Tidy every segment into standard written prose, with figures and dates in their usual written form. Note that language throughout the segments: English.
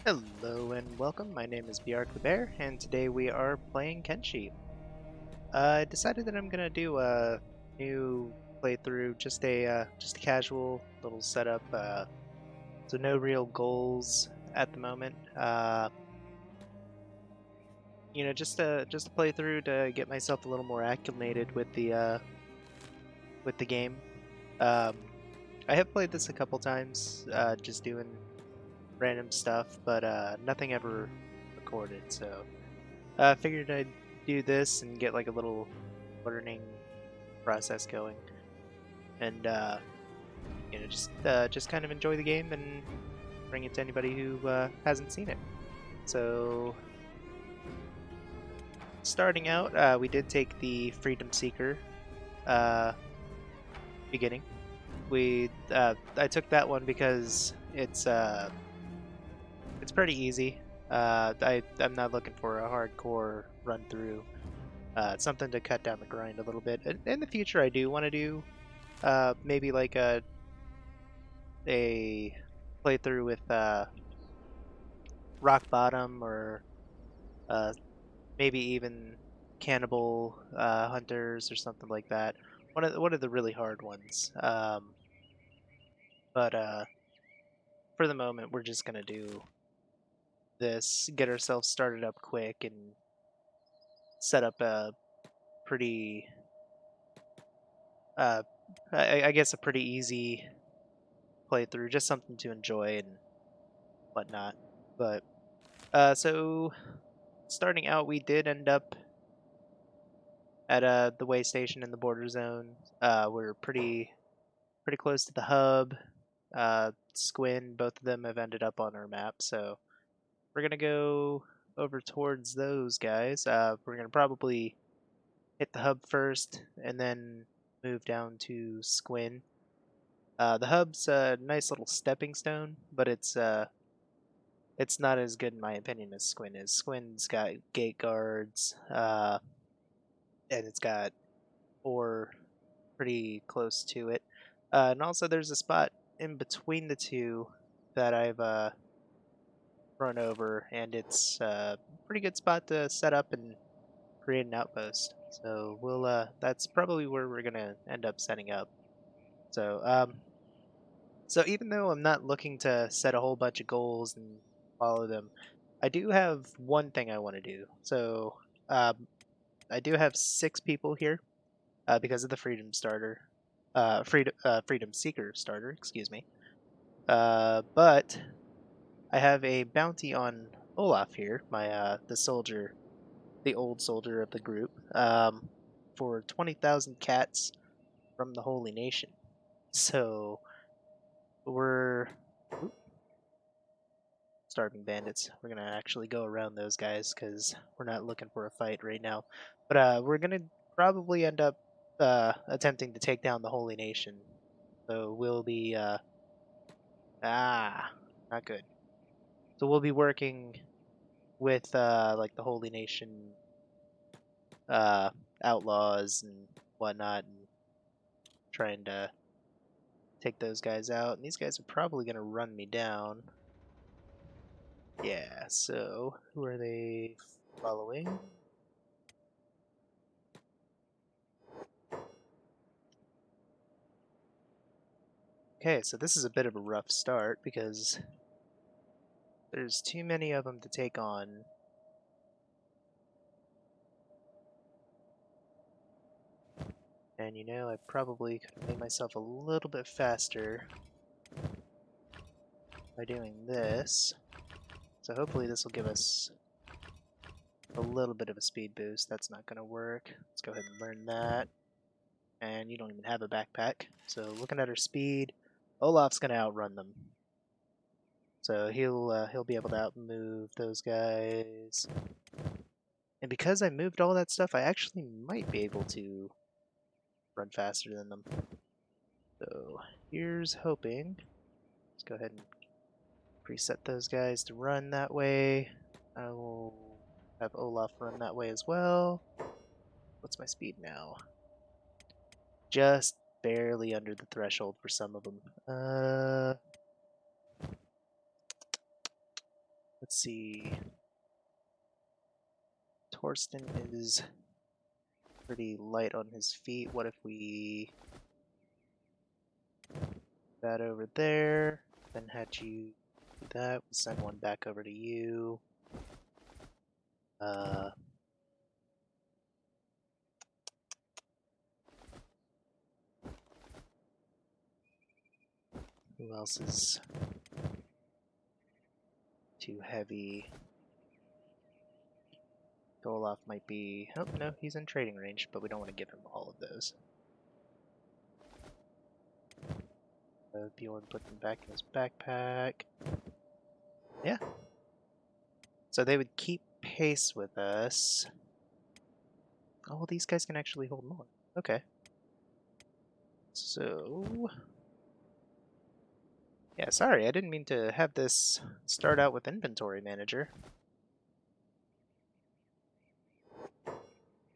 Hello and welcome, my name is Bjark the Bear, and today we are playing Kenshi. I decided that I'm gonna do a new playthrough, just a casual little setup, so no real goals at the moment. Just a playthrough to get myself a little more acclimated with the game. Um, I have played this a couple times, just doing random stuff, but nothing ever recorded, so figured I'd do this and get like a little learning process going, and just kind of enjoy the game and bring it to anybody who hasn't seen it. So starting out, we did take the Freedom Seeker uh, beginning. I took that one because it's pretty easy. I'm not looking for a hardcore run through. It's something to cut down the grind a little bit. In the future, I do want to do maybe like a playthrough with Rock Bottom or uh, maybe even Cannibal Hunters or something like that. One of the really hard ones. But for the moment, we're just gonna do this, get ourselves started up quick, and set up a pretty, uh, I guess, a pretty easy playthrough, just something to enjoy and whatnot. But so starting out, we did end up at the way station in the border zone. We're pretty close to the hub. Squin, both of them have ended up on our map, so we're gonna go over towards those guys. We're gonna probably hit the hub first, and then move down to Squin. The hub's a nice little stepping stone, but it's not as good in my opinion as Squin is. Squin's got gate guards, and it's got ore pretty close to it. And also there's a spot in between the two that I've run over, and it's a pretty good spot to set up and create an outpost. So that's probably where we're gonna end up setting up. So even though I'm not looking to set a whole bunch of goals and follow them, I do have one thing I want to do. So I do have 6 people here because of the Freedom Seeker starter, excuse me. But I have a bounty on Olaf here, the soldier, the old soldier of the group, for 20,000 cats from the Holy Nation. So we're starving bandits. We're gonna actually go around those guys because we're not looking for a fight right now. But we're gonna probably end up attempting to take down the Holy Nation. So we'll be not good. So we'll be working with like the Holy Nation uh, outlaws and whatnot, and trying to take those guys out. And these guys are probably gonna run me down. Yeah. So who are they following? Okay, so this is a bit of a rough start because there's too many of them to take on. And I probably could have made myself a little bit faster by doing this. So hopefully this will give us a little bit of a speed boost. That's not going to work. Let's go ahead and learn that. And you don't even have a backpack. So looking at her speed, Olaf's going to outrun them. So he'll be able to outmove those guys. And because I moved all that stuff, I actually might be able to run faster than them. So here's hoping. Let's go ahead and preset those guys to run that way. I will have Olaf run that way as well. What's my speed now? Just barely under the threshold for some of them. let's see. Torsten is pretty light on his feet. What if we that over there, then had you do that? We'll send one back over to you. Who else is too heavy? Olaf might be... Oh, no, he's in trading range, but we don't want to give him all of those. Bjorn put them back in his backpack. Yeah. So they would keep pace with us. Oh, well, these guys can actually hold more. Okay. So... Yeah, sorry, I didn't mean to have this start out with inventory manager.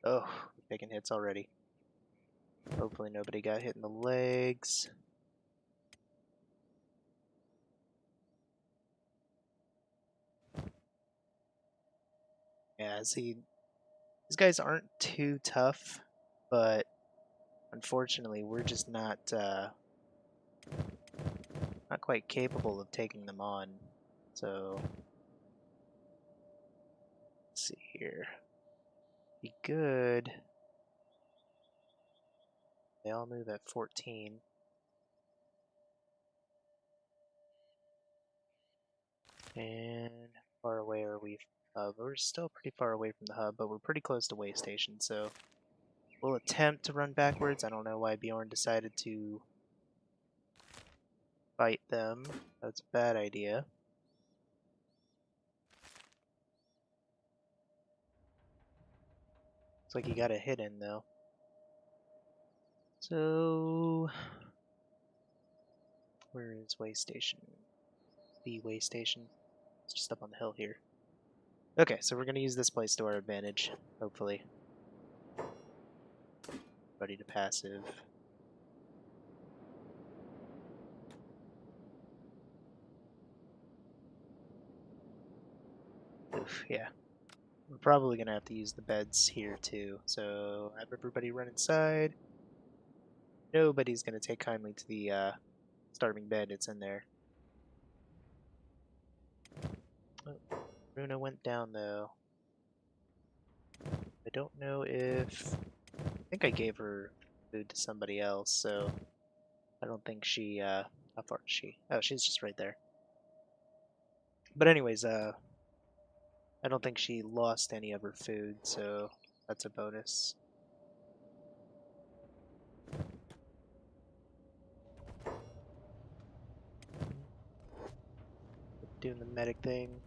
Oh, we're taking hits already. Hopefully nobody got hit in the legs. Yeah, see, these guys aren't too tough, but unfortunately we're just not quite capable of taking them on. So, let's see here. Be good. They all move at 14. And how far away are we from the hub? We're still pretty far away from the hub, but we're pretty close to way station, so we'll attempt to run backwards. I don't know why Bjorn decided to fight them. That's a bad idea. Looks like he got a hit in, though. So, where is way station? The way station. It's just up on the hill here. Okay, so we're going to use this place to our advantage, hopefully. Ready to passive. Oof, yeah. We're probably going to have to use the beds here too. So have everybody run inside. Nobody's going to take kindly to the starving bed. It's in there. Oh, Runa went down though. I don't know if... I think I gave her food to somebody else, so I don't think she... how far is she? Oh, she's just right there. But anyways, I don't think she lost any of her food, so that's a bonus. Doing the medic thing.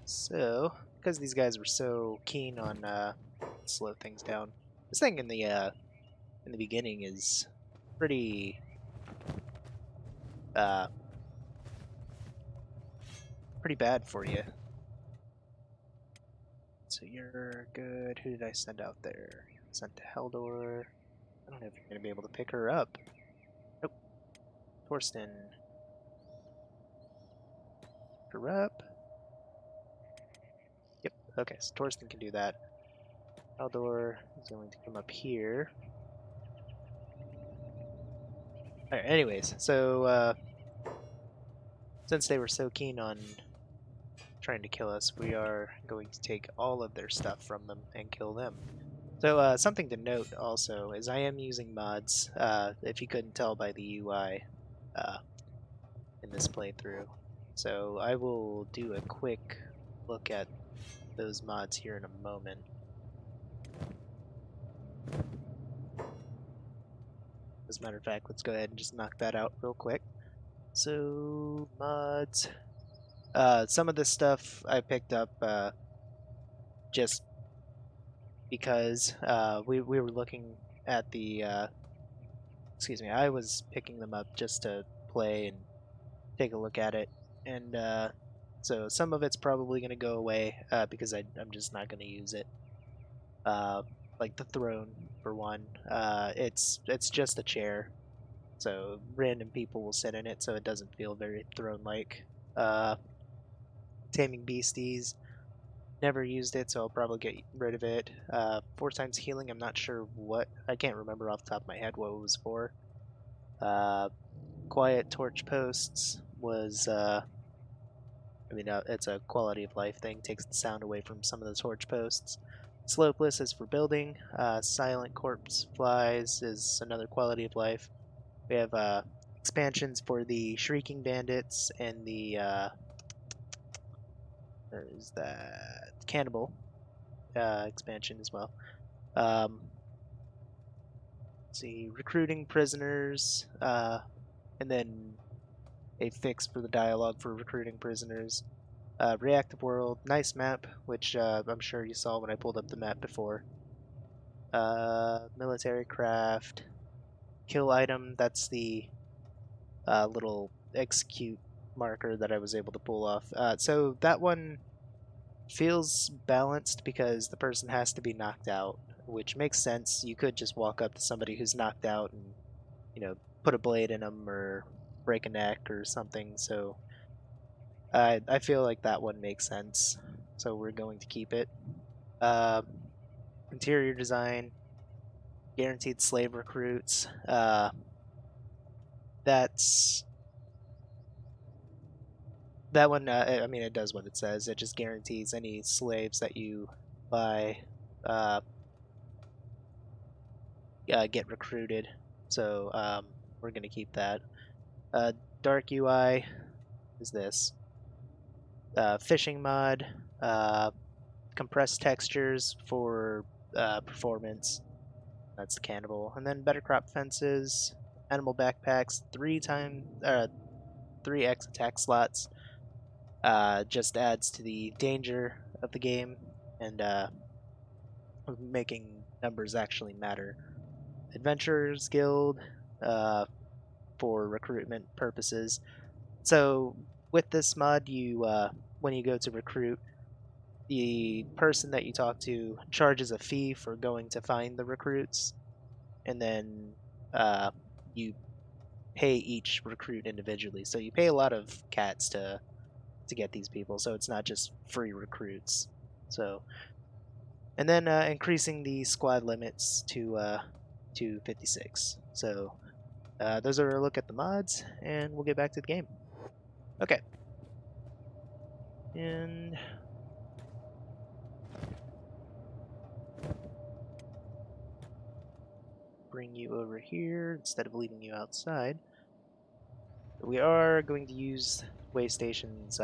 So, because these guys were so keen on slow things down, this thing in the beginning is pretty pretty bad for you. So you're good. Who did I send out there? Sent to Heldor. I don't know if you're gonna be able to pick her up. Nope. Torsten. Pick her up. Yep. Okay, so Torsten can do that. Heldor is going to come up here. Alright, anyways, so since they were so keen on trying to kill us, we are going to take all of their stuff from them and kill them. So something to note also is I am using mods, if you couldn't tell by the UI in this playthrough. So I will do a quick look at those mods here in a moment. As a matter of fact, let's go ahead and just knock that out real quick. So, mods. Some of this stuff I picked up just because we were looking at the excuse me, I was picking them up just to play and take a look at it, and so some of it's probably going to go away because I'm just not going to use it. Like the throne, for one, it's just a chair, so random people will sit in it, so it doesn't feel very throne-like. Taming Beasties. Never used it, so I'll probably get rid of it. 4 times healing, I'm not sure what. I can't remember off the top of my head what it was for. Quiet torch posts was, it's a quality of life thing, takes the sound away from some of the torch posts. Slopeless is for building. Silent corpse flies is another quality of life. We have expansions for the Shrieking Bandits and the where is that? Cannibal expansion as well. Let's see, recruiting prisoners, and then a fix for the dialogue for recruiting prisoners. Reactive World, nice map, which I'm sure you saw when I pulled up the map before. Military craft, kill item, that's the little execute marker that I was able to pull off. So that one feels balanced because the person has to be knocked out, which makes sense. You could just walk up to somebody who's knocked out and, put a blade in them or break a neck or something. So I feel like that one makes sense. So we're going to keep it. Interior design, guaranteed slave recruits. That one, it does what it says. It just guarantees any slaves that you buy get recruited. So we're going to keep that. Dark UI is this. Fishing mod, compressed textures for performance. That's the cannibal. And then better crop fences, animal backpacks, 3x attack slots. Just adds to the danger of the game and making numbers actually matter. Adventurers Guild for recruitment purposes. So with this mod, you when you go to recruit, the person that you talk to charges a fee for going to find the recruits, and then you pay each recruit individually. So you pay a lot of cats to get these people, so it's not just free recruits. So, and then increasing the squad limits to 56. So those are a look at the mods, and we'll get back to the game. Okay. And bring you over here instead of leaving you outside. We are going to use Waystation's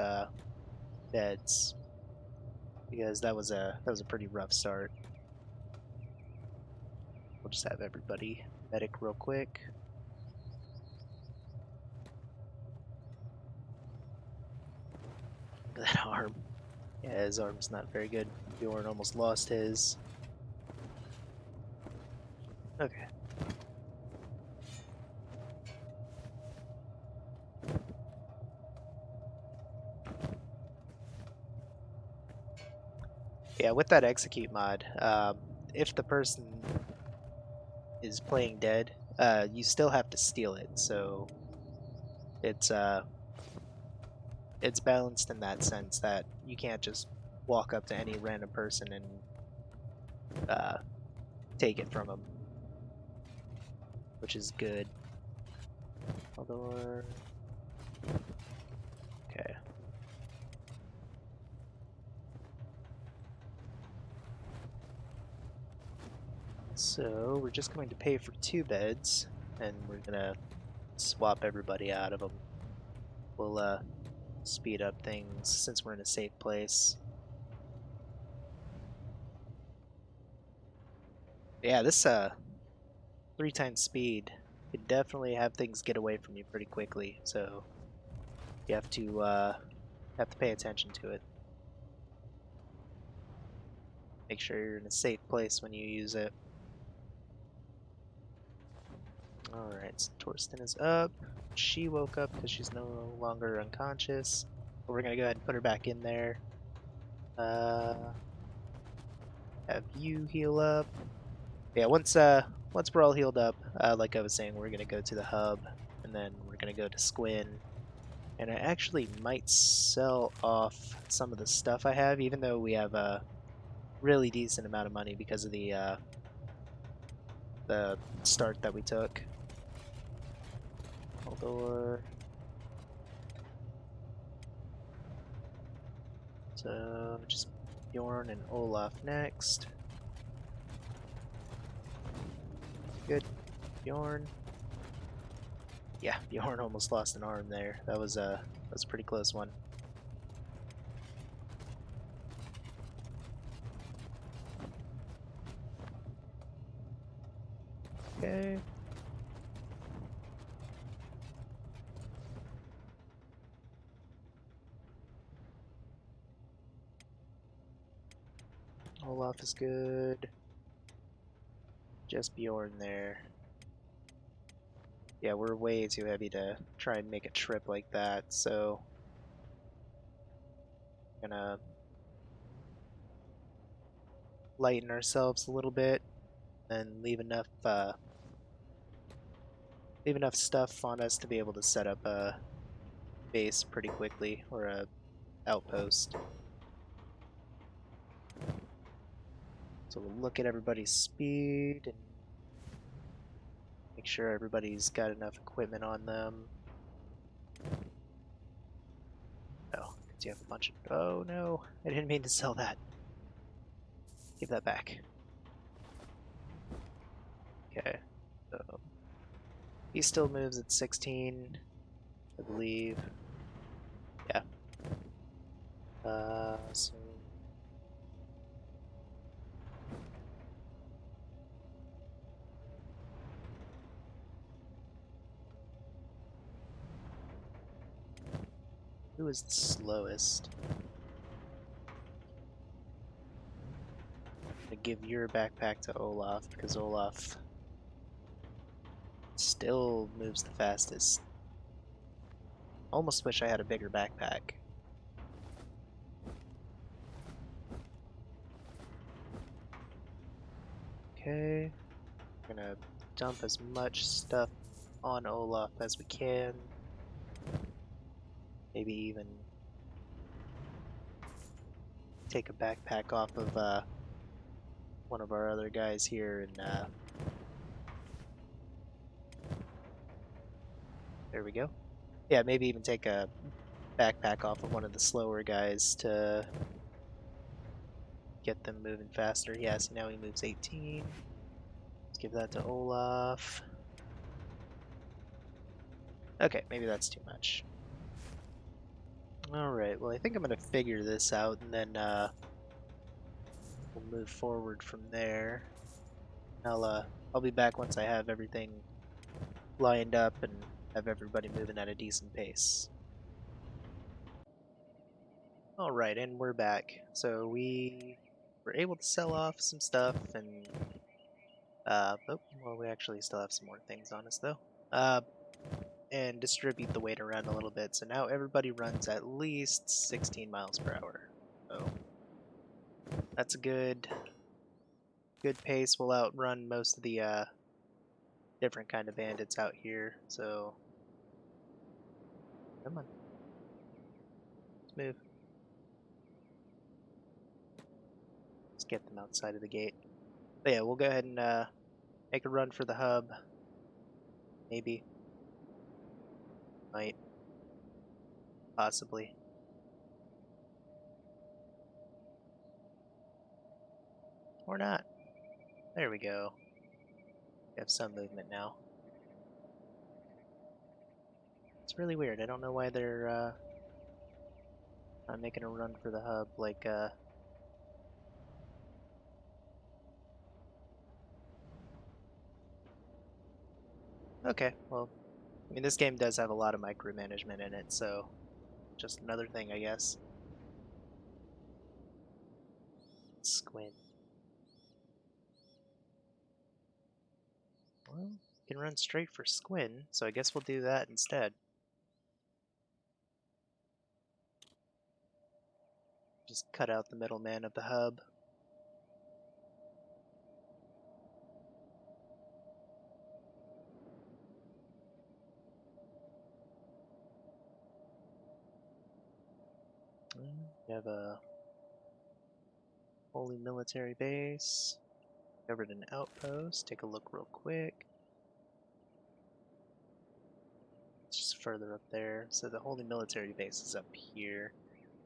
beds because that was a pretty rough start. We'll just have everybody medic real quick. Look at that arm. Yeah, his arm's not very good. Bjorn almost lost his. Okay. Yeah, with that execute mod, if the person is playing dead, you still have to steal it, so it's balanced in that sense that you can't just walk up to any random person and take it from them, which is good. Although, okay. So we're just going to pay for 2 beds, and we're gonna swap everybody out of them. We'll speed up things since we're in a safe place. Yeah, this 3 times speed could definitely have things get away from you pretty quickly, so you have to pay attention to it. Make sure you're in a safe place when you use it. Alright, so Torsten is up. She woke up because she's no longer unconscious. But we're gonna go ahead and put her back in there. Have you heal up. Yeah, once we're all healed up, like I was saying, we're gonna go to the hub, and then we're gonna go to Squin, And I actually might sell off some of the stuff I have, even though we have a really decent amount of money because of the start that we took. Although, so just Bjorn and Olaf next. Good, Bjorn. Yeah, Bjorn almost lost an arm there. That was a pretty close one. Okay. Olaf is good. Just Bjorn there. Yeah, we're way too heavy to try and make a trip like that, so gonna lighten ourselves a little bit and leave enough stuff on us to be able to set up a base pretty quickly, or a outpost. So we'll look at everybody's speed and make sure everybody's got enough equipment on them. Oh, because you have a bunch of... Oh no, I didn't mean to sell that. Give that back. Okay, so he still moves at 16, I believe. Yeah. So who is the slowest? I'm gonna give your backpack to Olaf because Olaf still moves the fastest. Almost wish I had a bigger backpack. Okay, we're gonna dump as much stuff on Olaf as we can. Maybe even take a backpack off of one of our other guys here, and there we go. Yeah, maybe even take a backpack off of one of the slower guys to get them moving faster. Yeah, so now he moves 18. Let's give that to Olaf. Okay, maybe that's too much. Alright, well I think I'm gonna figure this out and then we'll move forward from there. I'll be back once I have everything lined up and have everybody moving at a decent pace. Alright, and we're back. So we were able to sell off some stuff and oh, well, we actually still have some more things on us though. And distribute the weight around a little bit. So now everybody runs at least 16 miles per hour. So that's a good pace. We'll outrun most of the different kind of bandits out here. So come on, let's move. Let's get them outside of the gate. But yeah, we'll go ahead and make a run for the hub. Maybe. Might. Possibly. Or not. There we go. We have some movement now. It's really weird. I don't know why they're not making a run for the hub. Like, okay, well, I mean, this game does have a lot of micromanagement in it, so just another thing, I guess. Squint. Well, you can run straight for Squin, so I guess we'll do that instead. Just cut out the middleman of the hub. We have a holy military base. Covered an outpost. Take a look real quick. It's just further up there. So the holy military base is up here.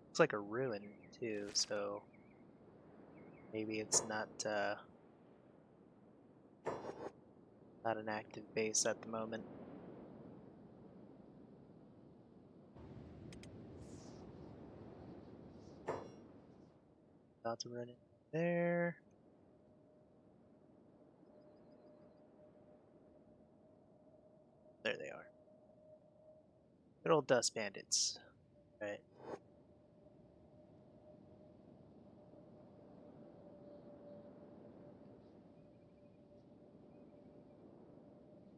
Looks like a ruin too, so maybe it's not an active base at the moment. About to run in there. There they are. Good old dust bandits. Right.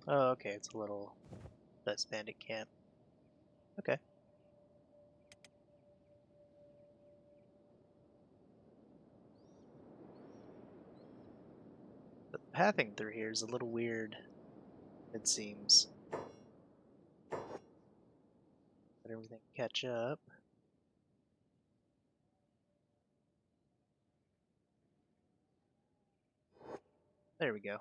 Oh, okay, it's a little dust bandit camp. Okay. The pathing through here is a little weird, it seems. Let everything catch up. There we go.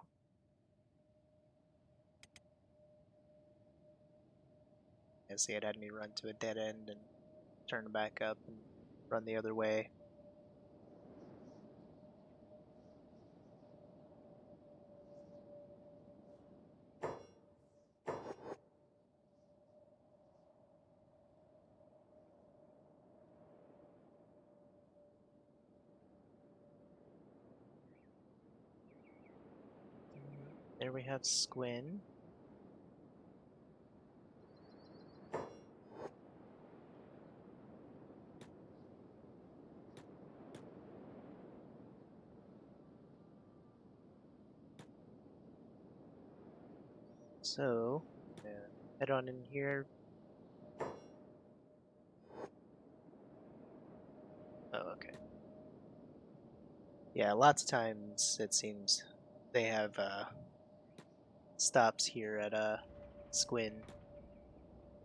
I see it had me run to a dead end and turn back up and run the other way. There we have Squin. So, head on in here. Oh, okay. Yeah, lots of times it seems they have stops here at Squin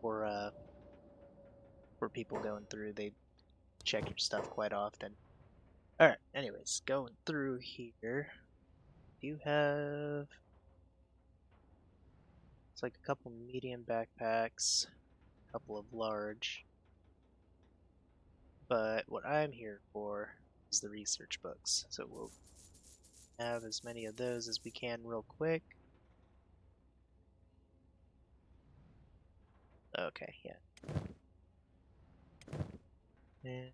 for people going through. They check your stuff quite often. Alright, anyways, going through here. You have... It's like a couple medium backpacks, a couple of large. But what I'm here for is the research books. So we'll have as many of those as we can real quick. Okay, yeah. And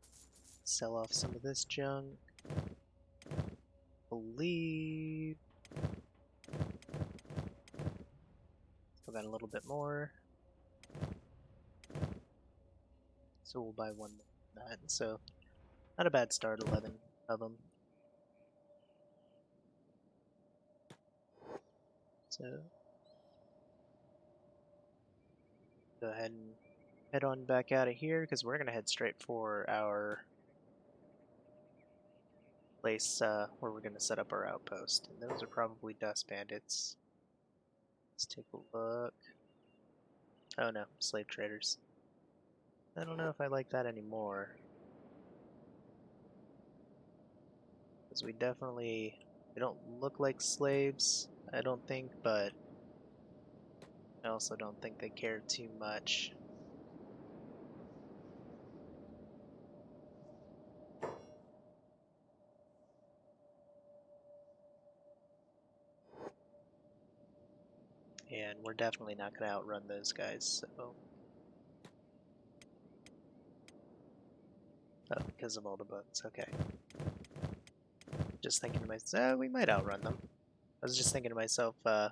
sell off some of this junk. Believe. Still got a little bit more. So we'll buy one more of that. So not a bad start, 11 of them. So go ahead and head on back out of here because we're gonna head straight for our place where we're gonna set up our outpost. And those are probably dust bandits. Let's take a look. Oh no, slave traders. I don't know if I like that anymore. Because we don't look like slaves, I don't think, but I also don't think they care too much. And we're definitely not going to outrun those guys, so... Oh, because of all the bugs, okay. Just thinking to myself, we might outrun them. I was just thinking to myself, why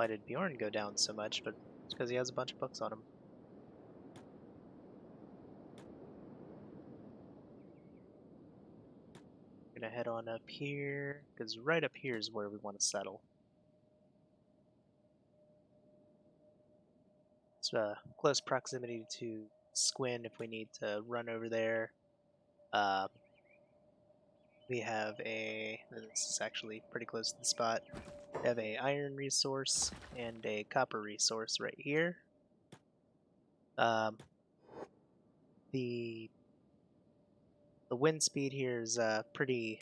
did Bjorn go down so much? But it's because he has a bunch of books on him. We're gonna head on up here, because right up here is where we want to settle. It's close proximity to Squin if we need to run over there. We have this is actually pretty close to the spot. We have a iron resource and a copper resource right here. the wind speed here is pretty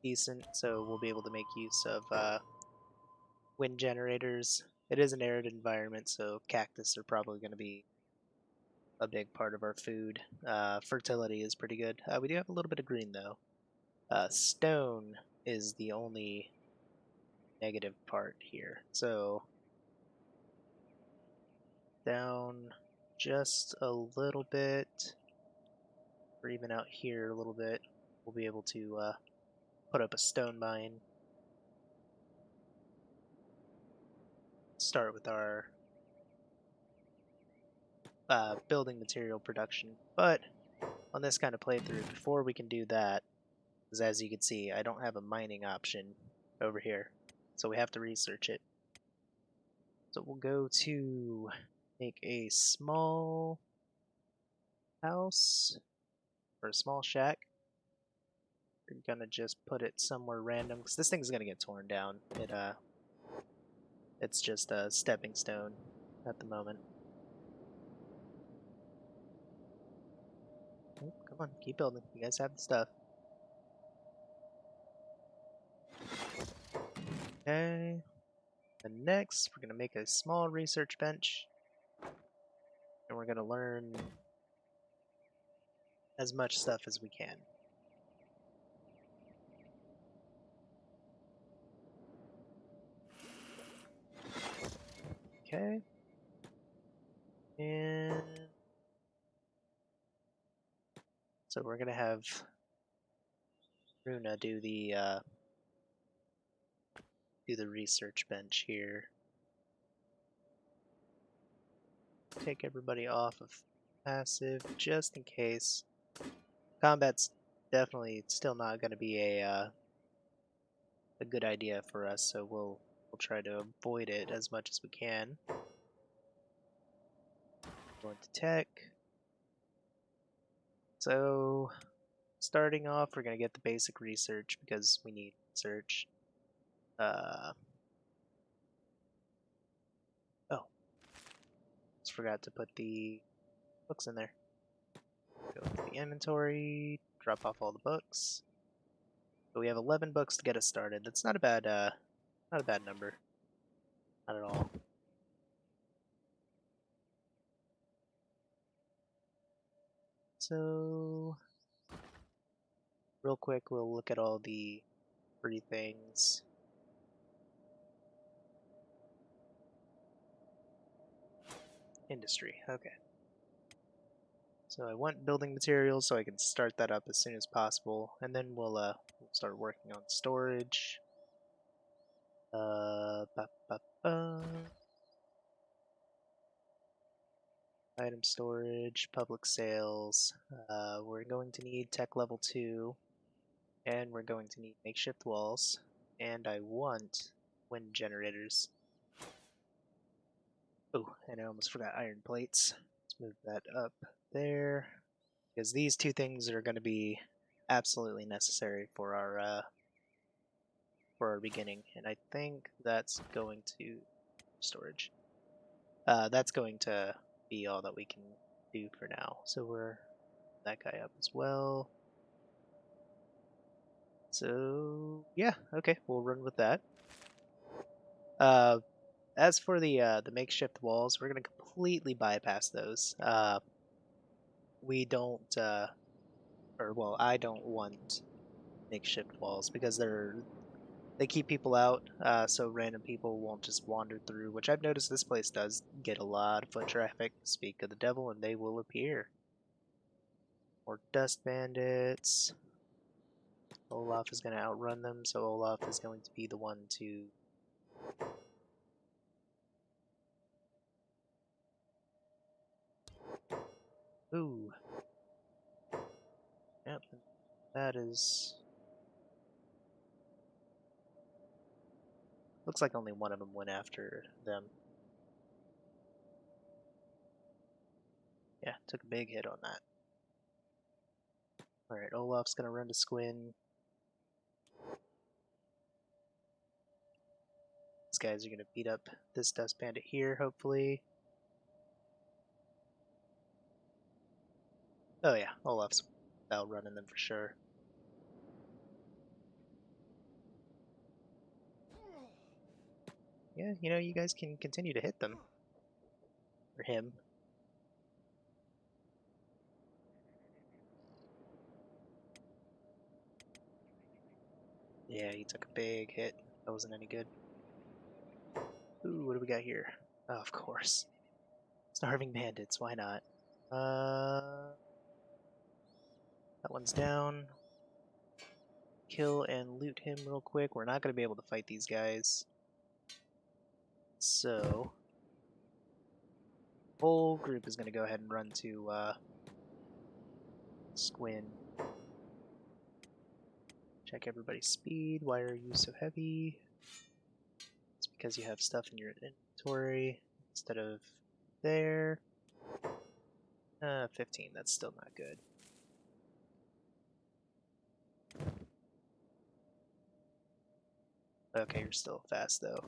decent, so we'll be able to make use of wind generators. It is an arid environment, so cactus are probably going to be a big part of our food. Fertility is pretty good. We do have a little bit of green, though. Stone is the only negative part here. So down just a little bit, or even out here a little bit, we'll be able to put up a stone mine. Start with our building material production. But on this kind of playthrough, before we can do that, because as you can see, I don't have a mining option over here, so we have to research it. So we'll go to make a small house, or a small shack. We're gonna just put it somewhere random, because this thing's gonna get torn down. It's just a stepping stone at the moment. Oh, come on, keep building. You guys have the stuff. Okay. And next, we're gonna make a small research bench, and we're gonna learn as much stuff as we can. Okay. And so we're gonna have Runa do the research bench here. Take everybody off of passive just in case. Combat's definitely still not going to be a good idea for us, so we'll try to avoid it as much as we can. Going to tech. So starting off, we're going to get the basic research because we need research. Oh, just forgot to put the books in there. Go to the inventory, drop off all the books. So we have 11 books to get us started. That's not a bad number. Not at all. So real quick, we'll look at all the free things. Industry, okay. So I want building materials so I can start that up as soon as possible, and then we'll start working on storage. Item storage, public sales. We're going to need tech level 2, and we're going to need makeshift walls, and I want wind generators. Oh, and I almost forgot iron plates. Let's move that up there, because these two things are going to be absolutely necessary for our beginning, and I think that's going to storage. That's going to be all that we can do for now. So we're that guy up as well. So yeah, okay, we'll run with that. As for the makeshift walls, we're gonna completely bypass those. We don't, or well, I don't want makeshift walls because they keep people out, so random people won't just wander through, which I've noticed this place does get a lot of foot traffic. Speak of the devil and they will appear. More dust bandits. Olaf is going to outrun them, so Olaf is going to be the one to ooh. Yep, that is... Looks like only one of them went after them. Yeah, took a big hit on that. Alright, Olaf's gonna run to Squin. These guys are gonna beat up this dust bandit here, hopefully. Oh yeah, Olaf's outrunning them for sure. Yeah, you know, you guys can continue to hit them. Or him. Yeah, he took a big hit. That wasn't any good. Ooh, what do we got here? Oh, of course. Starving bandits, why not? That one's down. Kill and loot him real quick. We're not going to be able to fight these guys. So, whole group is going to go ahead and run to Squin. Check everybody's speed. Why are you so heavy? It's because you have stuff in your inventory instead of there. 15, that's still not good. Okay, you're still fast though.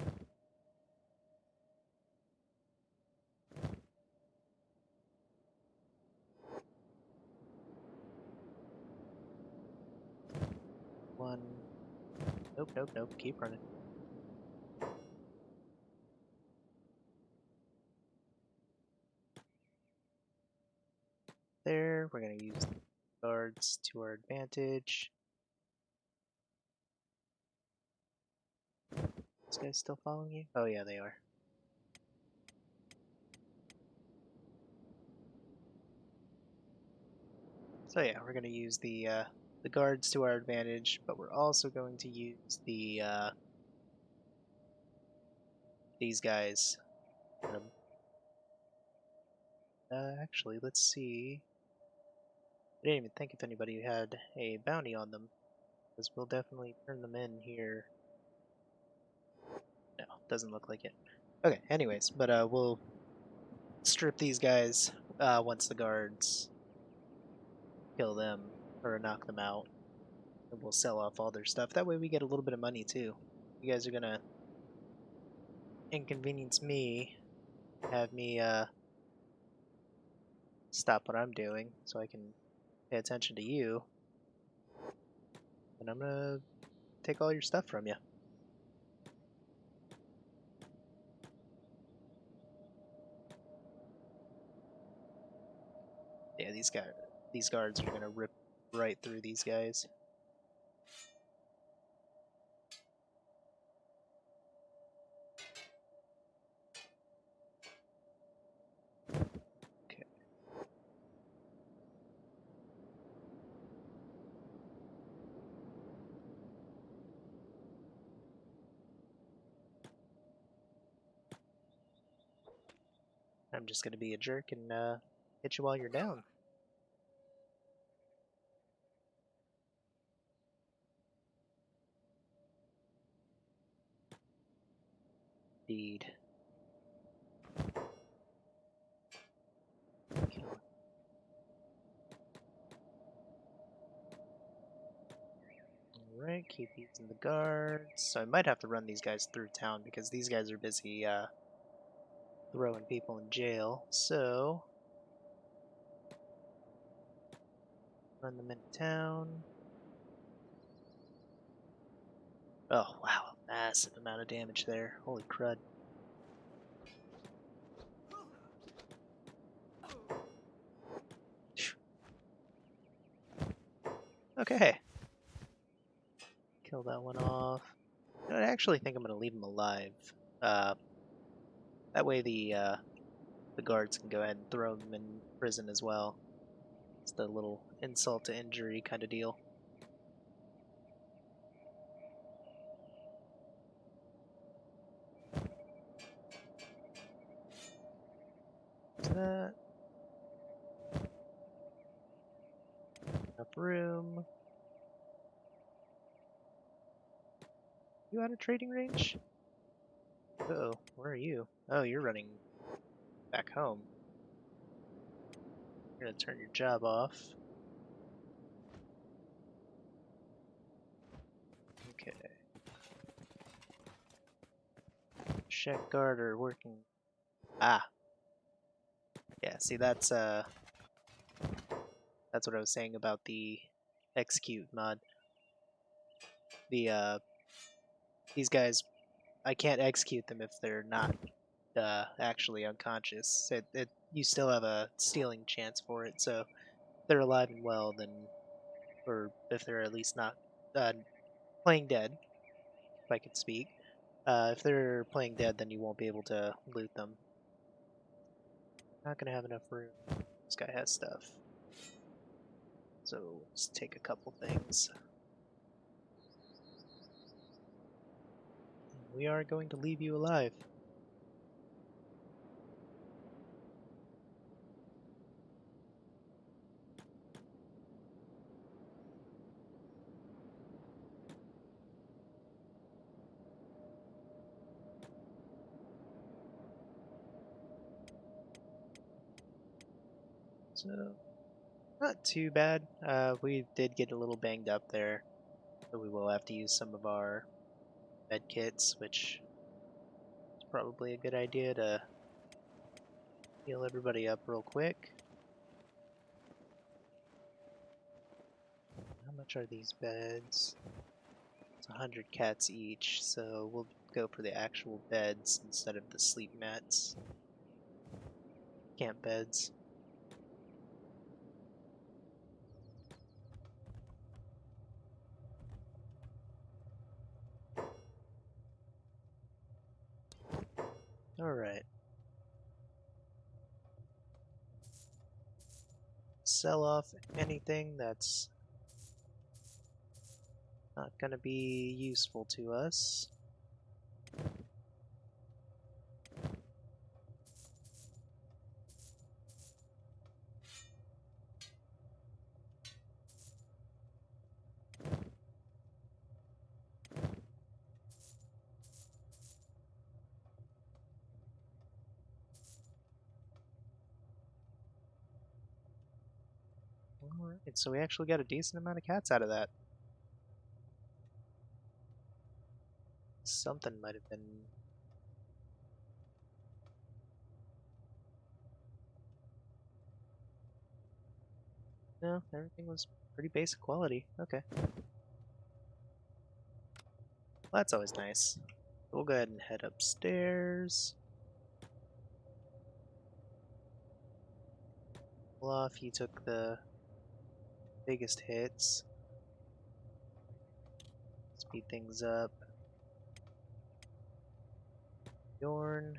One. Nope, nope, nope. Keep running. There. We're going to use the guards to our advantage. This guy's still following you? Oh yeah, they are. So yeah, we're going to use the guards to our advantage, but we're also going to use the these guys. Actually, let's see. I didn't even think if anybody had a bounty on them, because we'll definitely turn them in here. No, doesn't look like it. Okay, anyways, but we'll strip these guys once the guards kill them or knock them out, and we'll sell off all their stuff. That way we get a little bit of money too. You guys are gonna inconvenience me, have me stop what I'm doing so I can pay attention to you, and I'm gonna take all your stuff from you. Yeah, these guards are gonna rip right through these guys. Okay. I'm just gonna be a jerk and hit you while you're down. Indeed. Alright, keep using the guards. So I might have to run these guys through town because these guys are busy throwing people in jail. So, run them into town. Oh, wow. Massive amount of damage there. Holy crud. Okay. Kill that one off. I actually think I'm going to leave him alive. That way the guards can go ahead and throw him in prison as well. It's the little insult to injury kind of deal. That. Enough room. You out of trading range? Uh-oh, where are you? Oh, you're running back home. You're gonna turn your job off. Okay. Check guard are working. Ah. Yeah, see that's That's what I was saying about the execute mod. The these guys, I can't execute them if they're not actually unconscious. You still have a stealing chance for it. So if they're alive and well, then, or if they're at least not playing dead, if I could speak. If they're playing dead, then you won't be able to loot them. Not gonna have enough room. This guy has stuff. So let's take a couple things. We are going to leave you alive. So, not too bad. We did get a little banged up there, so we will have to use some of our med kits, which is probably a good idea to heal everybody up real quick. How much are these beds? It's 100 cats each, so we'll go for the actual beds instead of the sleep mats. Camp beds. Alright. Sell off anything that's not going to be useful to us. Alright, so we actually got a decent amount of cats out of that. Something might have been... No, everything was pretty basic quality. Okay. Well, that's always nice. We'll go ahead and head upstairs. Olaf, you took the biggest hits. Speed things up. Yorn.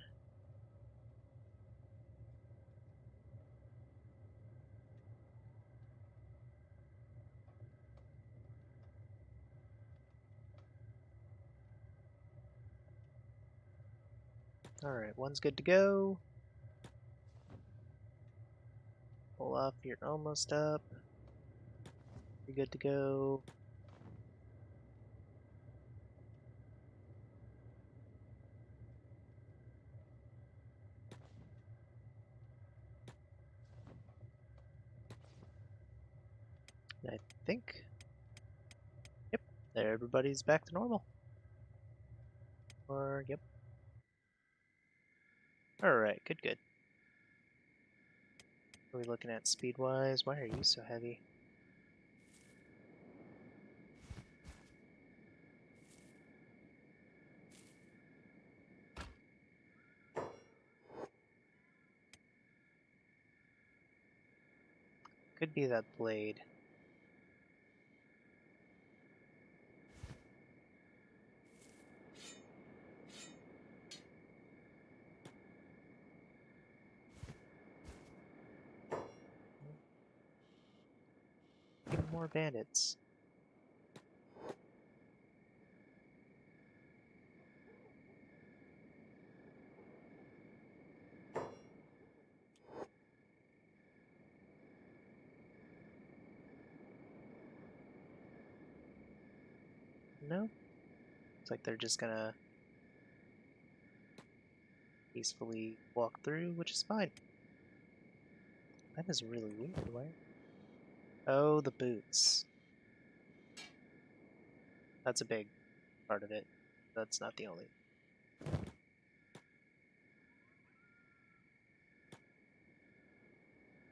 Alright, one's good to go. Olaf, you're almost up. You're good to go. I think... Yep, there, everybody's back to normal. Or, yep. Alright, good, good. What are we looking at speed-wise? Why are you so heavy? Could be that blade. Even more bandits. No? Looks like they're just gonna peacefully walk through, which is fine. That is really weird. Why? Oh, the boots. That's a big part of it. That's not the only.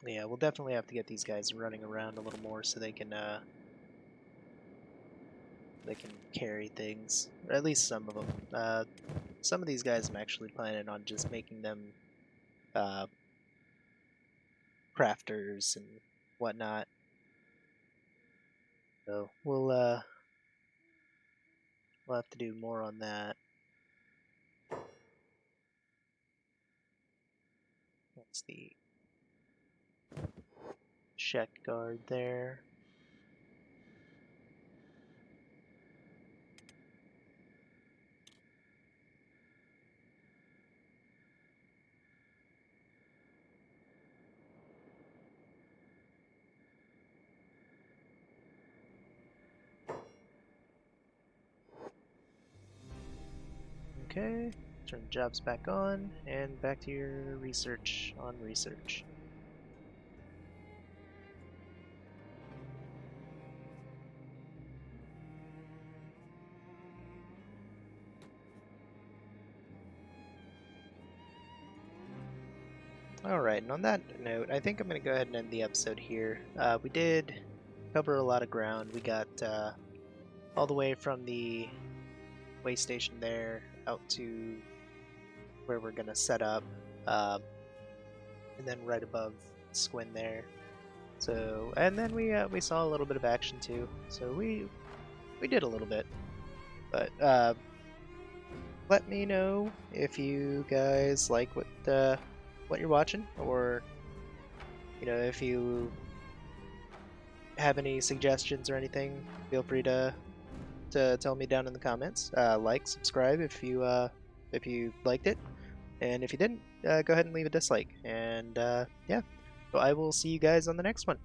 Yeah, we'll definitely have to get these guys running around a little more so they can carry things, or at least some of them. Some of these guys I'm actually planning on just making them uh, crafters and whatnot. So we'll have to do more on that. That's the check guard there. Okay, turn the jobs back on, and back to your research on research. Alright, and on that note, I think I'm going to go ahead and end the episode here. We did cover a lot of ground. We got all the way from the way station there out to where we're going to set up, and then right above Squin there. So, and then we saw a little bit of action too. So we did a little bit, but let me know if you guys like what you're watching, or if you have any suggestions or anything. Feel free to tell me down in the comments. Like, subscribe if you liked it, and if you didn't, go ahead and leave a dislike. And yeah, so I will see you guys on the next one.